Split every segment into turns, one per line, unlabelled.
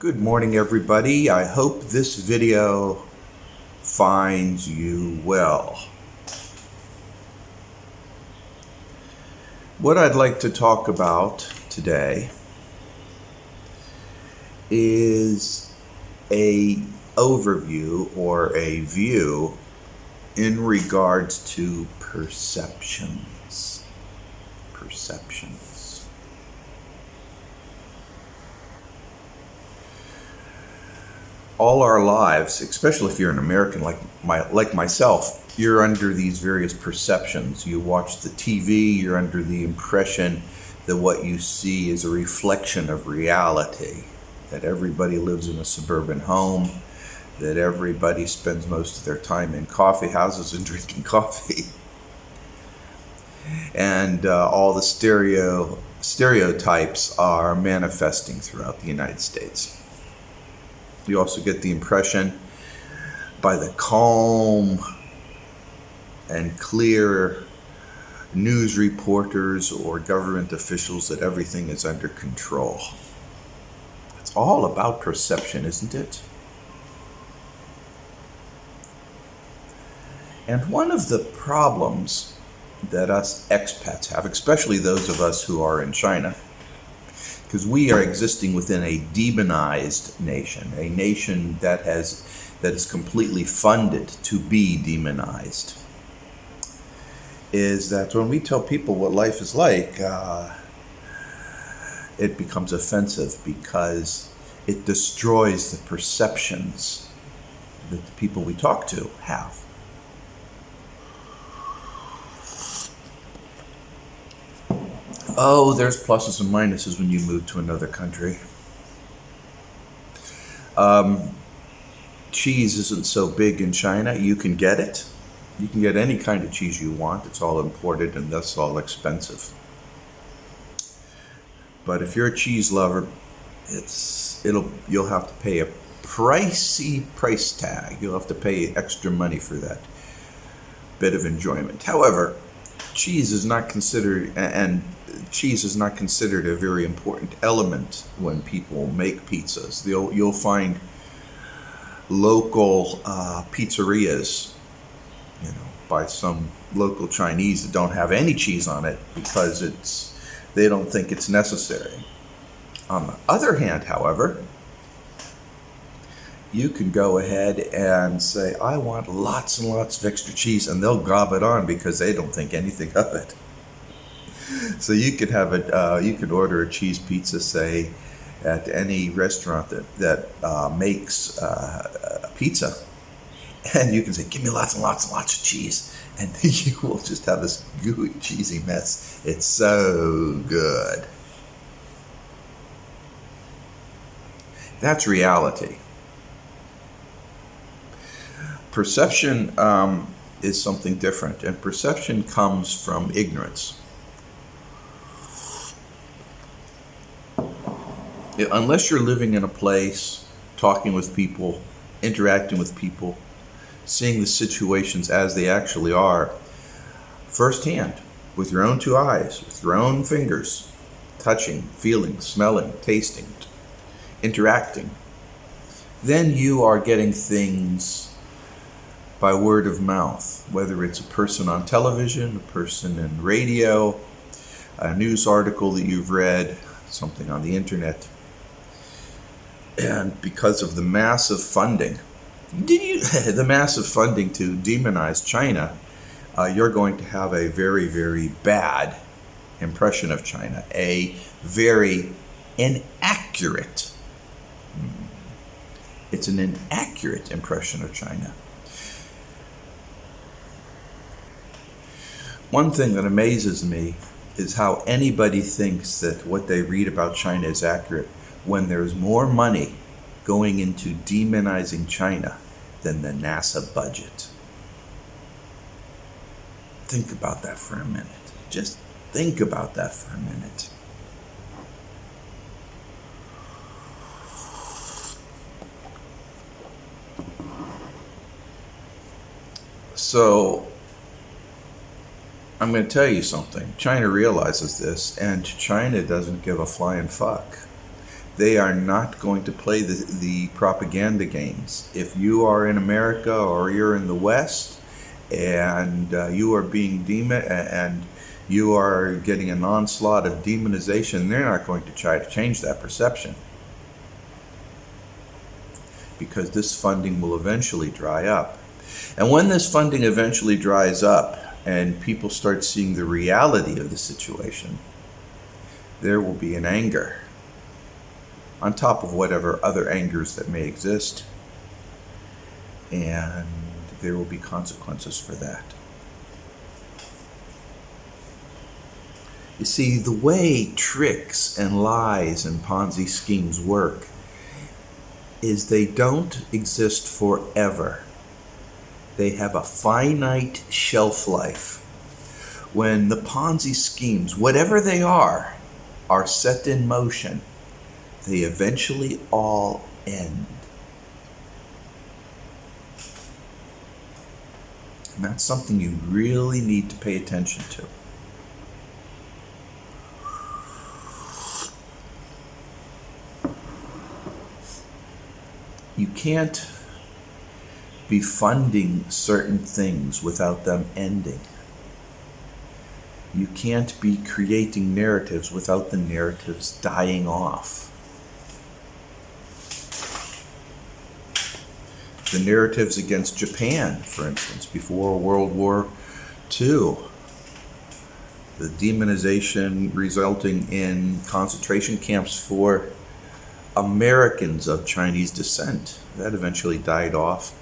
Good morning, everybody. I hope this video finds you well. What I'd like to talk about today is an overview or a view in regards to perceptions. All our lives, especially if you're an American like myself, you're under these various perceptions. You watch the TV, you're under the impression that what you see is a reflection of reality, that everybody lives in a suburban home, that everybody spends most of their time in coffee houses and drinking coffee, and all the stereotypes are manifesting throughout the United States. You also get the impression by the calm and clear news reporters or government officials that everything is under control. It's all about perception, isn't it? And one of the problems that us expats have, especially those of us who are in China, because we are existing within a demonized nation, a nation that is completely funded to be demonized, is that when we tell people what life is like, it becomes offensive because it destroys the perceptions that the people we talk to have. Oh, there's pluses and minuses when you move to another country. Cheese isn't so big in China. You can get it. You can get any kind of cheese you want. It's all imported and thus all expensive. But if you're a cheese lover, you'll have to pay a pricey price tag. You'll have to pay extra money for that bit of enjoyment. However, cheese is not considered a very important element when people make pizzas. You'll find local pizzerias, by some local Chinese that don't have any cheese on it because they don't think it's necessary. On the other hand, however, you can go ahead and say, I want lots and lots of extra cheese, and they'll gob it on because they don't think anything of it. So you could you could order a cheese pizza, say, at any restaurant that makes pizza, and you can say, give me lots and lots and lots of cheese, and you will just have this gooey, cheesy mess. It's so good. That's reality. Perception is something different, and perception comes from ignorance. Unless you're living in a place, talking with people, interacting with people, seeing the situations as they actually are, firsthand, with your own two eyes, with your own fingers, touching, feeling, smelling, tasting, interacting, then you are getting things by word of mouth, whether it's a person on television, a person in radio, a news article that you've read, something on the internet. And because of the massive funding, the massive funding to demonize China, you're going to have a very, very bad impression of China, a very inaccurate. It's an inaccurate impression of China. One thing that amazes me is how anybody thinks that what they read about China is accurate when there's more money going into demonizing China than the NASA budget. Think about that for a minute. Just think about that for a minute. So, I'm going to tell you something. China realizes this, and China doesn't give a flying fuck. They are not going to play the propaganda games. If you are in America or you're in the West and you are being and you are getting an onslaught of demonization, they're not going to try to change that perception, because this funding will eventually dry up. And when this funding eventually dries up and people start seeing the reality of the situation, there will be an anger on top of whatever other angers that may exist, and there will be consequences for that. You see, the way tricks and lies and Ponzi schemes work is they don't exist forever. They have a finite shelf life. When the Ponzi schemes, whatever they are set in motion, they eventually all end. And that's something you really need to pay attention to. You can't be funding certain things without them ending. You can't be creating narratives without the narratives dying off. The narratives against Japan, for instance, before World War II, the demonization resulting in concentration camps for Americans of Chinese descent, that eventually died off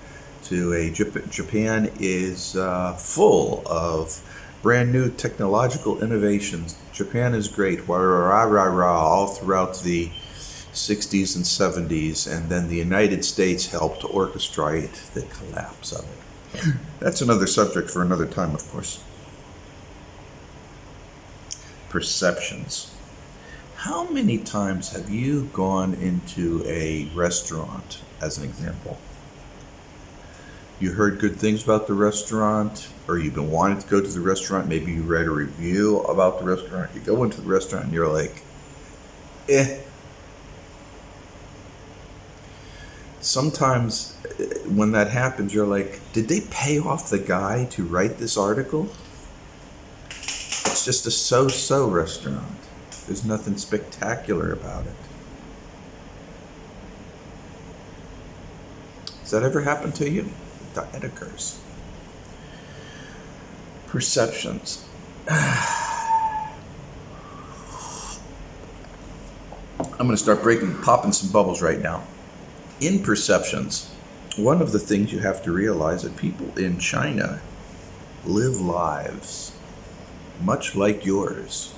to a Japan is full of brand new technological innovations. Japan is great, rah, rah, rah, rah, all throughout the 60s and 70s, and then the United States helped orchestrate the collapse of it. That's another subject for another time, of course. Perceptions. How many times have you gone into a restaurant, as an example? You heard good things about the restaurant, or you've been wanting to go to the restaurant, maybe you read a review about the restaurant, you go into the restaurant and you're like, Sometimes when that happens, you're like, did they pay off the guy to write this article? It's just a so-so restaurant. There's nothing spectacular about it. Has that ever happened to you? It occurs. Perceptions. I'm going to start popping some bubbles right now. In perceptions, one of the things you have to realize that people in China live lives much like yours.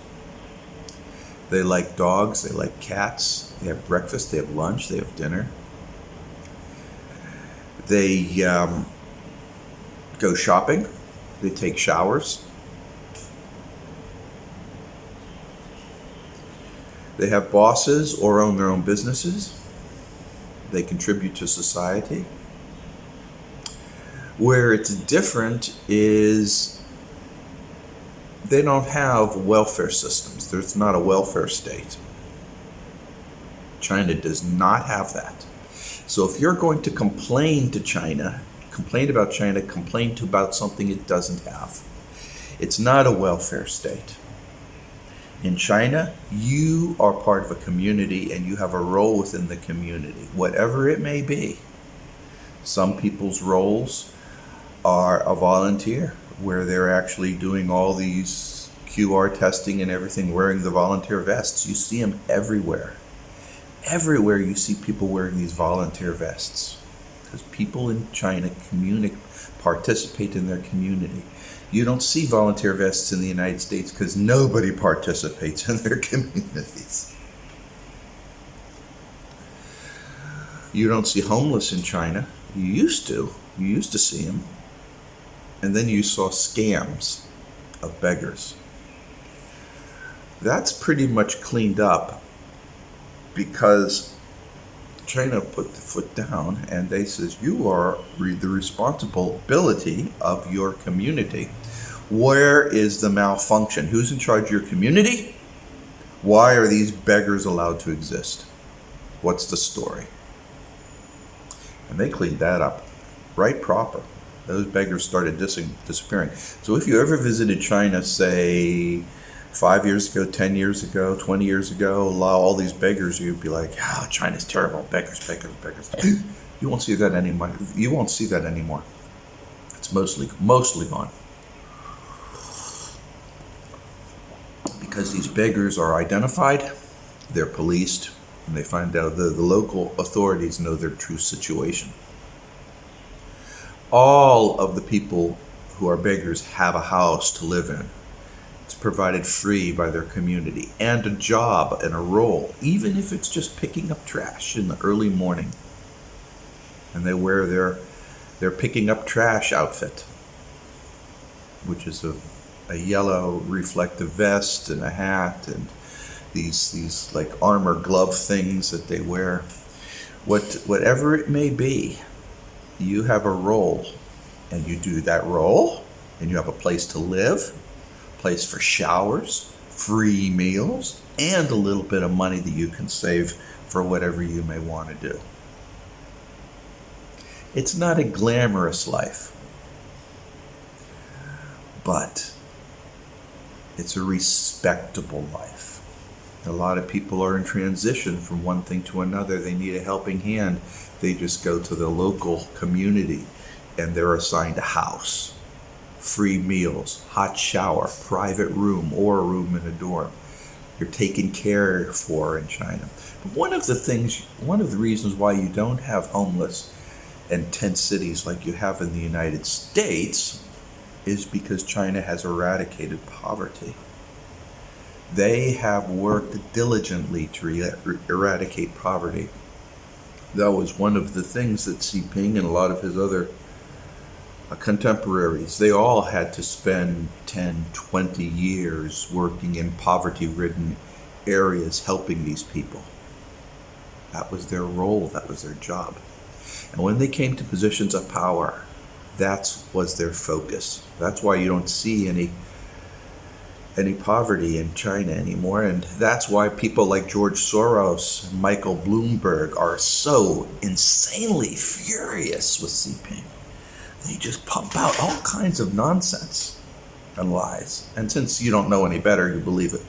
They like dogs, they like cats, they have breakfast, they have lunch, they have dinner. They go shopping, they take showers. They have bosses or own their own businesses. They contribute to society. Where it's different is they don't have welfare systems. There's not a welfare state. China does not have that. So if you're going to complain to China, complain about China, complain about something it doesn't have. It's not a welfare state. In China, you are part of a community and you have a role within the community, whatever it may be. Some people's roles are a volunteer, where they're actually doing all these QR testing and everything, wearing the volunteer vests. You see them everywhere. Everywhere you see people wearing these volunteer vests, because people in China participate in their community. You don't see volunteer vests in the United States because nobody participates in their communities. You don't see homeless in China. You used to. You used to see them. And then you saw scams of beggars. That's pretty much cleaned up because China put the foot down and they says, you are the responsibility of your community. Where is the malfunction? Who's in charge of your community? Why are these beggars allowed to exist? What's the story? And they cleaned that up right proper. Those beggars started disappearing. So if you ever visited China, say 5 years ago, 10 years ago, 20 years ago, allow all these beggars, you'd be like, oh, China's terrible. Beggars, beggars, beggars. You won't see that anymore. You won't see that anymore. It's mostly gone. Because these beggars are identified, they're policed, and they find out the local authorities know their true situation. All of the people who are beggars have a house to live in. It's provided free by their community, and a job and a role, even if it's just picking up trash in the early morning. And they wear their picking up trash outfit, which is a yellow reflective vest and a hat and these like armor glove things that they wear. Whatever it may be, you have a role, and you do that role, and you have a place to live, place for showers, free meals, and a little bit of money that you can save for whatever you may want to do. It's not a glamorous life, but it's a respectable life. A lot of people are in transition from one thing to another. They need a helping hand. They just go to the local community and they're assigned a house, free meals, hot shower, private room, or a room in a dorm. You're taken care for in China. But one of the reasons why you don't have homeless in tent cities like you have in the United States is because China has eradicated poverty. They have worked diligently to eradicate poverty. That was one of the things that Xi Jinping and a lot of his other contemporaries, they all had to spend 10, 20 years working in poverty-ridden areas helping these people. That was their role, that was their job. And when they came to positions of power, that was their focus. That's why you don't see any poverty in China anymore, and that's why people like George Soros and Michael Bloomberg are so insanely furious with Xi Jinping. They just pump out all kinds of nonsense and lies. And since you don't know any better, you believe it.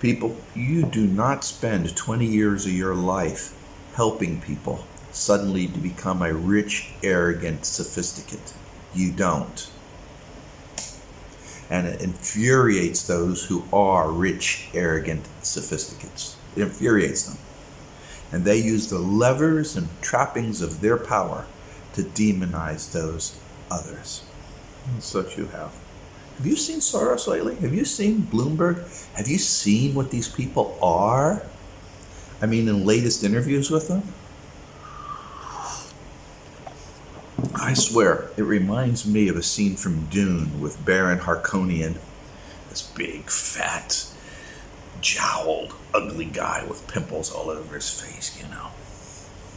People, you do not spend 20 years of your life helping people suddenly to become a rich, arrogant sophisticate. You don't. And it infuriates those who are rich, arrogant sophisticates. It infuriates them. And they use the levers and trappings of their power to demonize those others. And such you have. Have you seen Soros lately? Have you seen Bloomberg? Have you seen what these people are? I mean, in latest interviews with them? I swear, it reminds me of a scene from Dune with Baron Harkonnen, this big, fat, jowled, ugly guy with pimples all over his face, you know.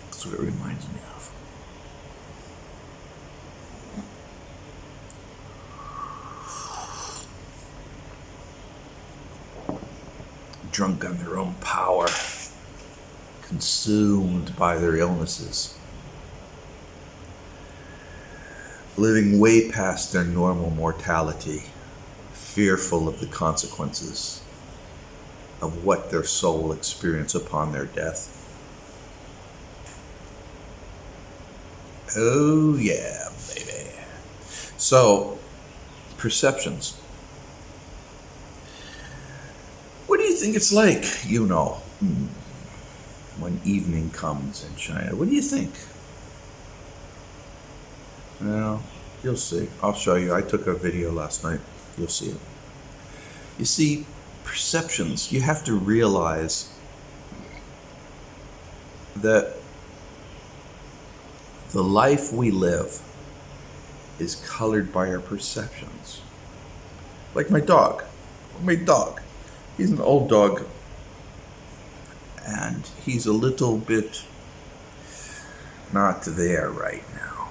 That's what it reminds me of. Drunk on their own power, consumed by their illnesses, living way past their normal mortality, fearful of the consequences of what their soul will experience upon their death. Oh yeah, baby. So, perceptions. What do you think it's like, when evening comes in China? What do you think? Well, you'll see. I'll show you. I took a video last night. You'll see it. You see, perceptions, you have to realize that the life we live is colored by our perceptions. Like my dog. He's an old dog. And he's a little bit not there right now.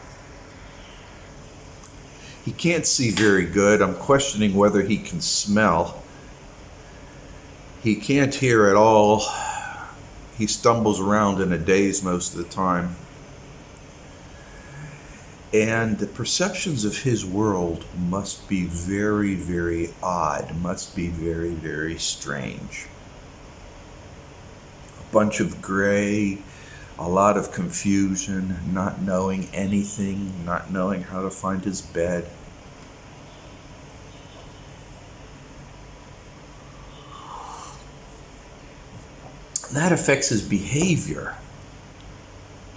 He can't see very good. I'm questioning whether he can smell. He can't hear at all. He stumbles around in a daze most of the time. And the perceptions of his world must be very, very odd, must be very, very strange. A bunch of gray, a lot of confusion, not knowing anything, not knowing how to find his bed. That affects his behavior.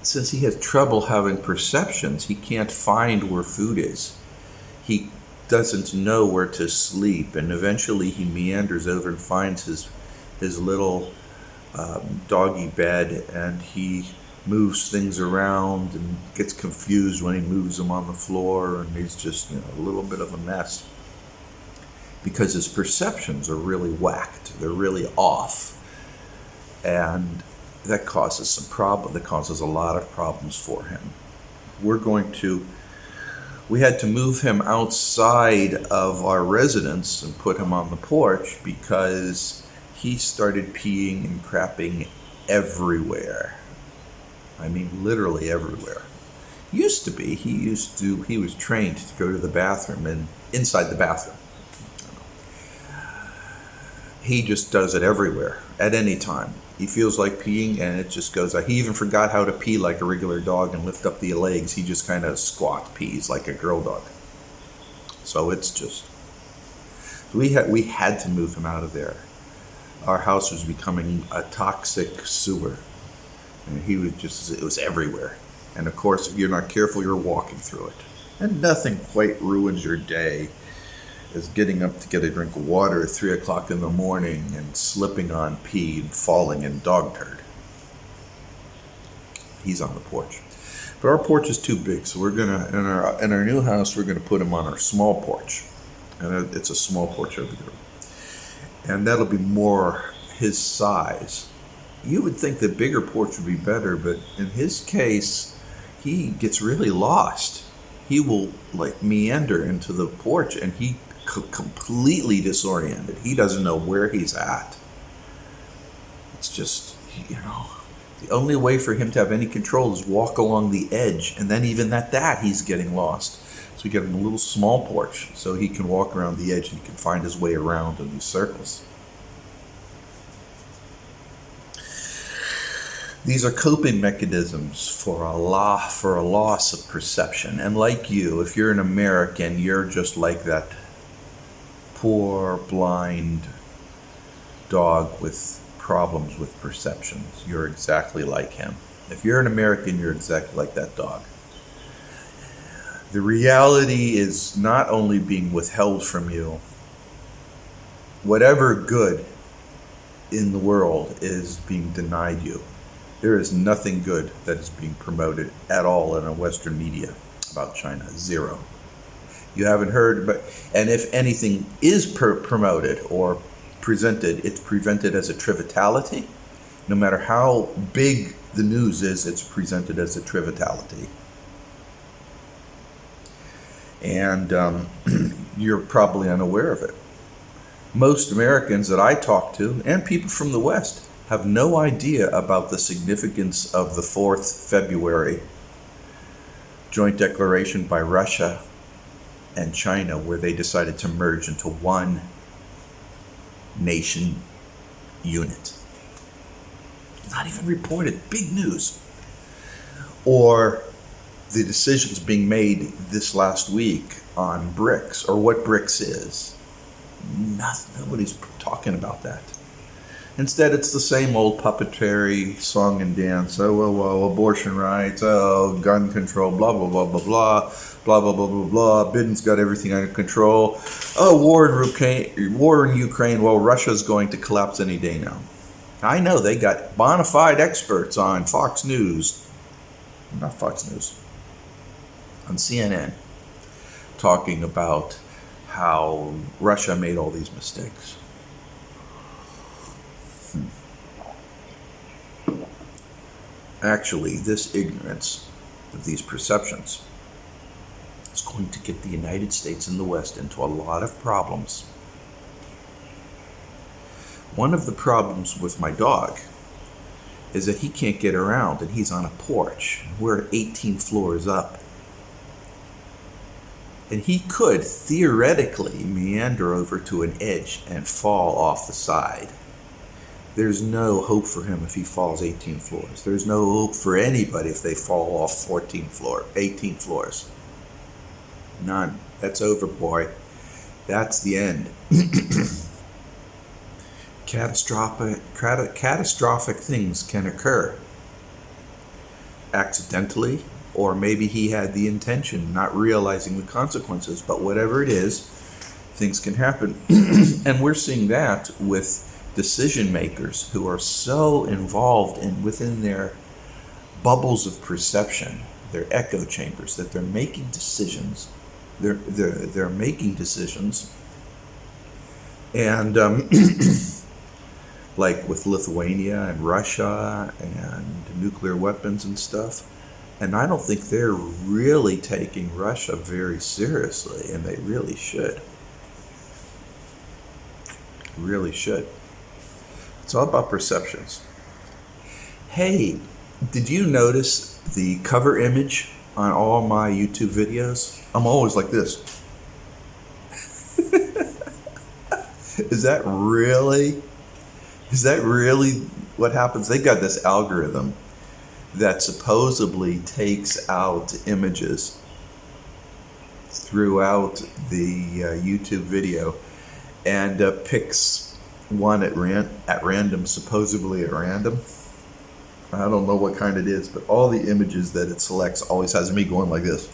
Since he has trouble having perceptions, he can't find where food is. He doesn't know where to sleep, and eventually he meanders over and finds his little doggy bed, and he moves things around and gets confused when he moves them on the floor, and he's just a little bit of a mess because his perceptions are really whacked. They're really off, and that causes some problem. That causes a lot of problems for him. We had to move him outside of our residence and put him on the porch because he started peeing and crapping everywhere. I mean, literally everywhere. He was trained to go to the bathroom and inside the bathroom. He just does it everywhere at any time. He feels like peeing and it just goes out. He even forgot how to pee like a regular dog and lift up the legs. He just kind of squat pees like a girl dog. So it's just, we had to move him out of there. Our house was becoming a toxic sewer. And it was everywhere. And of course, if you're not careful, you're walking through it. And nothing quite ruins your day as getting up to get a drink of water at 3 o'clock in the morning and slipping on pee and falling in dog turd. He's on the porch. But our porch is too big, so we're gonna, in our new house, we're gonna put him on our small porch. And it's a small porch over there. And that'll be more his size. You would think the bigger porch would be better, but in his case, he gets really lost. He will meander into the porch and he completely disoriented. He doesn't know where he's at. It's just, the only way for him to have any control is walk along the edge, and then even at that, he's getting lost. So we get him a little small porch so he can walk around the edge and he can find his way around in these circles. These are coping mechanisms for a loss of perception. And like you, if you're an American, you're just like that poor, blind dog with problems with perceptions. You're exactly like him. If you're an American, you're exactly like that dog. The reality is not only being withheld from you, whatever good in the world is being denied you. There is nothing good that is being promoted at all in a Western media about China. Zero. You haven't heard, and if anything is promoted or presented, it's presented as a triviality. No matter how big the news is, it's presented as a triviality. And you're probably unaware of it. Most Americans that I talk to, and people from the West, have no idea about the significance of the 4th February joint declaration by Russia and China, where they decided to merge into one nation unit. Not even reported. Big news. Or the decisions being made this last week on BRICS, or what BRICS is. Nobody's talking about that. Instead, it's the same old puppetry, song and dance. Oh, abortion rights. Oh, gun control. Blah blah blah blah blah. Blah blah blah blah blah. Biden's got everything under control. Oh, war in Ukraine. Well, Russia's going to collapse any day now. I know they got bona fide experts on Fox News, not Fox News, on CNN, talking about how Russia made all these mistakes. Actually, this ignorance of these perceptions is going to get the United States and the West into a lot of problems. One of the problems with my dog is that he can't get around, and he's on a porch. We're 18 floors up. And he could theoretically meander over to an edge and fall off the side. There's no hope for him if he falls 18 floors. There's no hope for anybody if they fall off 18 floors. None. That's over, boy. That's the end. Catastrophic things can occur. Accidentally, or maybe he had the intention, not realizing the consequences. But whatever it is, things can happen. And we're seeing that with decision makers who are so involved within their bubbles of perception, their echo chambers, that they're making decisions. They're making decisions, and like with Lithuania and Russia and nuclear weapons and stuff. And I don't think they're really taking Russia very seriously, and they really should. Really should. It's all about perceptions. Hey, did you notice the cover image on all my YouTube videos? I'm always like this. Is that really what happens? They got this algorithm that supposedly takes out images throughout the YouTube video and picks one at random, supposedly at random. I don't know what kind it is, but all the images that it selects always has me going like this.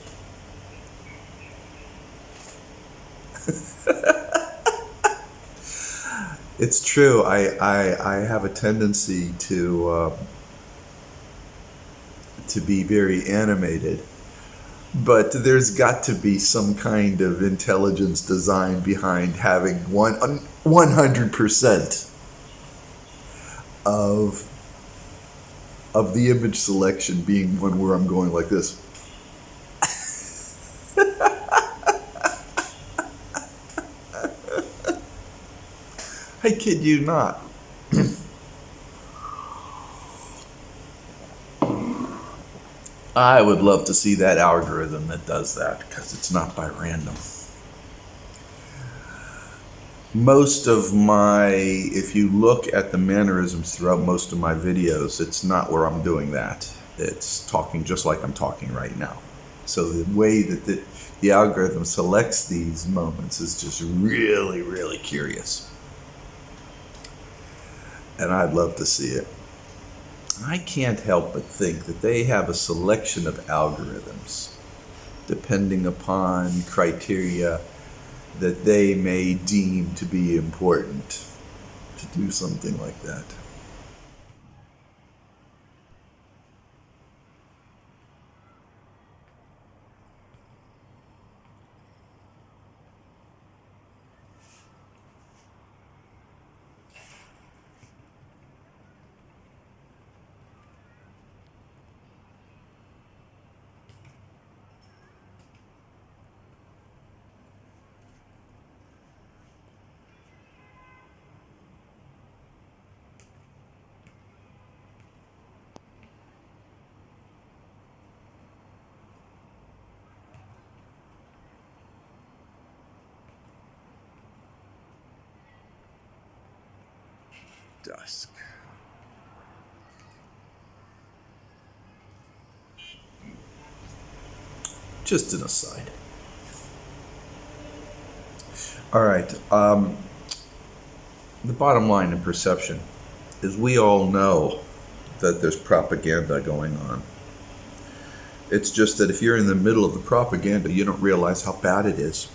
It's true. I have a tendency to be very animated, but there's got to be some kind of intelligence design behind having 100% of the image selection being one where I'm going like this. I kid you not. I would love to see that algorithm that does that, because it's not by random. Most of if you look at the mannerisms throughout most of my videos, it's not where I'm doing that. It's talking just like I'm talking right now. So the way that the algorithm selects these moments is just really, really curious. And I'd love to see it. I can't help but think that they have a selection of algorithms, depending upon criteria that they may deem to be important, to do something like that. Dusk. Just an aside. All right. The bottom line in perception is we all know that there's propaganda going on. It's just that if you're in the middle of the propaganda, you don't realize how bad it is.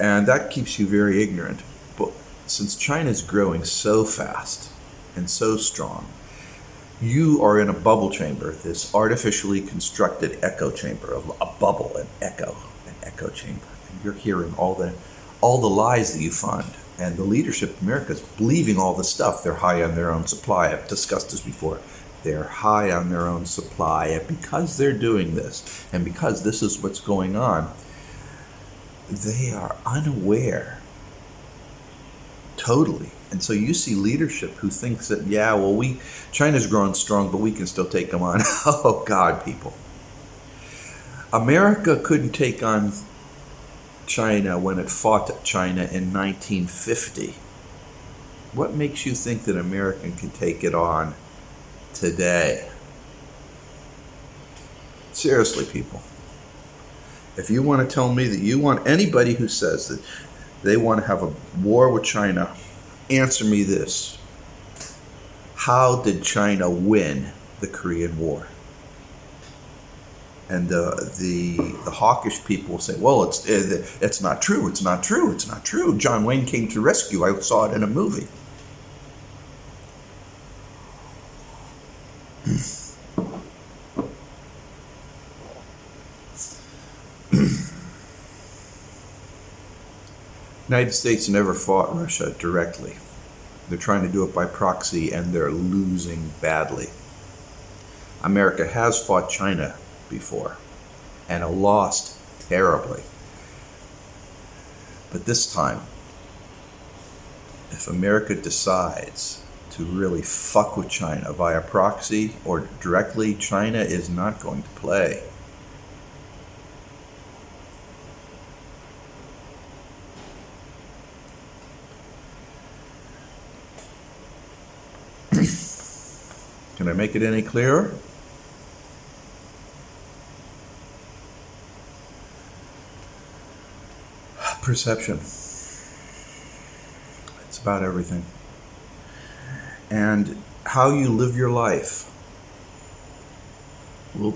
And that keeps you very ignorant. But since China's growing so fast and so strong, you are in a bubble chamber, this artificially constructed echo chamber, a bubble, an echo chamber. And you're hearing all the lies that you fund. And the leadership of America is believing all this stuff. They're high on their own supply. I've discussed this before. They're high on their own supply. And because they're doing this, and because this is what's going on, they are unaware, totally And so you see leadership who thinks that, yeah, well, China's growing strong, but we can still take them on. Oh, God, people. America couldn't take on China when it fought China in 1950. What makes you think that America can take it on today? Seriously, people. If you want to tell me that you want anybody who says that they want to have a war with China, answer me this. How did China win the Korean War? And the hawkish people will say, well, it's not true, it's not true, it's not true. John Wayne came to rescue. I saw it in a movie. United States never fought Russia directly. They're trying to do it by proxy, and they're losing badly. America has fought China before and lost terribly. But this time, if America decides to really fuck with China via proxy or directly, China is not going to play. Can I make it any clearer? Perception. It's about everything. And how you live your life will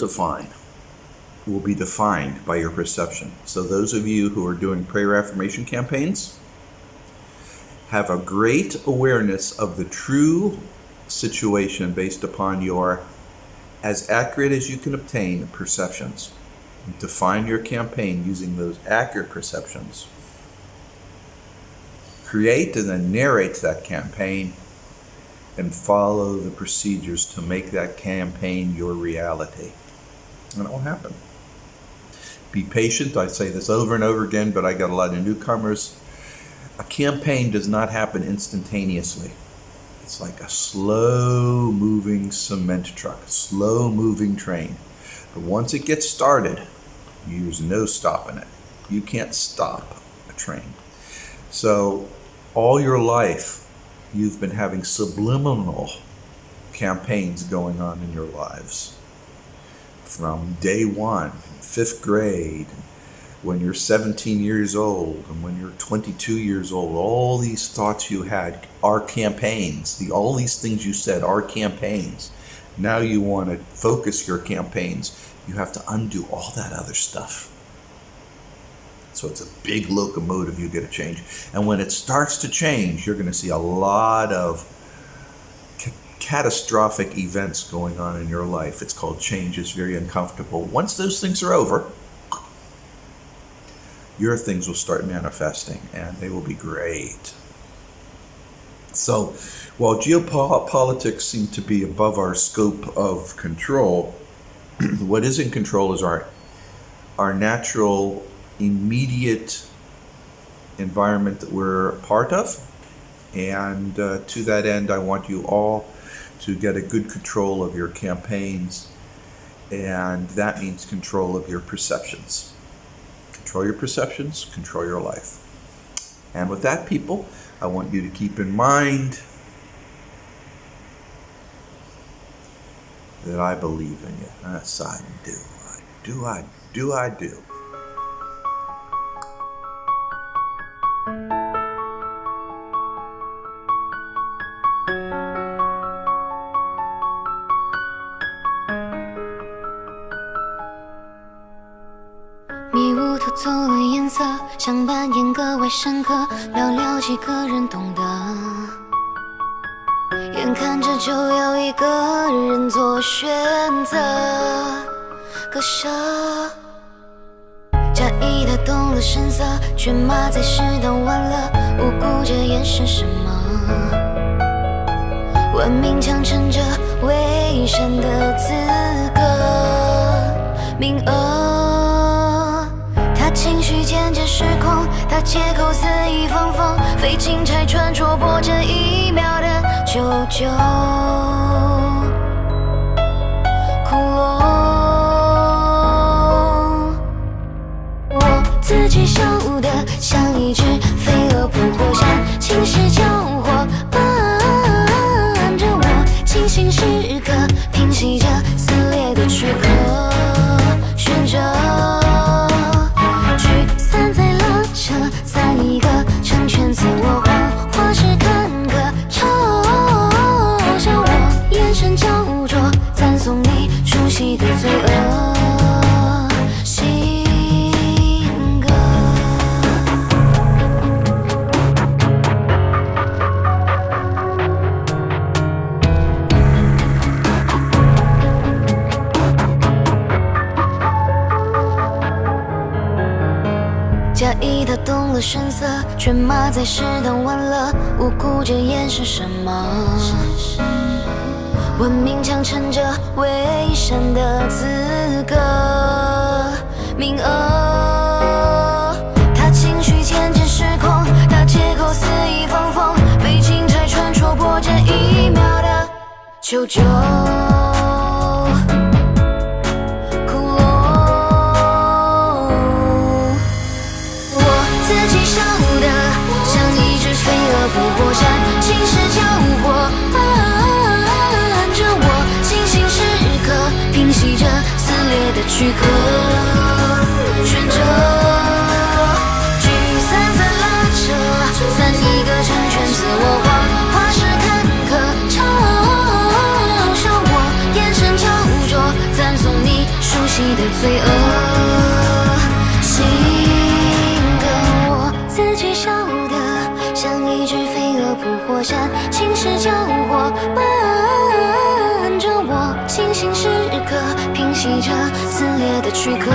be defined by your perception. So those of you who are doing prayer affirmation campaigns have a great awareness of the true situation based upon your, as accurate as you can obtain, perceptions. Define your campaign using those accurate perceptions. Create and then narrate that campaign and follow the procedures to make that campaign your reality. And it will happen. Be patient. I say this over and over again, but I got a lot of newcomers. A campaign does not happen instantaneously. It's like a slow-moving cement truck, a slow-moving train. But once it gets started, there's no stopping it. You can't stop a train. So all your life, you've been having subliminal campaigns going on in your lives. From day one, 5th grade, when you're 17 years old, and when you're 22 years old, all these thoughts you had are campaigns. All these things you said are campaigns. Now you want to focus your campaigns. You have to undo all that other stuff. So it's a big locomotive you got to change. And when it starts to change, you're going to see a lot of catastrophic events going on in your life. It's called change. It's very uncomfortable. Once those things are over, your things will start manifesting, and they will be great. So while geopolitics seem to be above our scope of control, what is in control is our natural, immediate environment that we're a part of. And to that end, I want you all to get a good control of your campaigns, and that means control of your perceptions. Control your perceptions, control your life. And with that, people, I want you to keep in mind that I believe in you. Yes, I do. I do.
迷雾偷走了颜色，想扮演格外深刻，寥寥几个人懂得。眼看着就要一个人做选择，割舍。假意他动了声色，却骂在适当晚了，无辜这眼神什么？玩命强撑着伪善的资格，名额。情绪间接失控，他借口肆意放风，非警察穿戳破这一秒的求救。窟窿，我自己笑得像一只飞蛾扑火线，情势交火伴着我，清醒时刻平息着撕裂的躯壳，悬着聚散在拉扯，散一个成全自我谎话是坎坷，嘲笑我眼神焦灼，赞颂你熟悉的罪恶。假意他动了声色，却骂在适当玩乐，无辜着掩饰什么？文明强撑着伪善的资格，名额。他情绪渐渐失控，他借口肆意放风，被警察穿戳破这一秒的求救。不火山，情势交火伴着我，清醒时刻平息着撕裂的躯壳，悬着聚散在拉扯，散一个成全自我谎话是坎坷，嘲笑我眼神焦灼，赞颂你熟悉的罪恶。性格我自己笑得像一只飞蛾扑火山，情势交火伴着我，清醒时刻平息着撕裂的躯壳。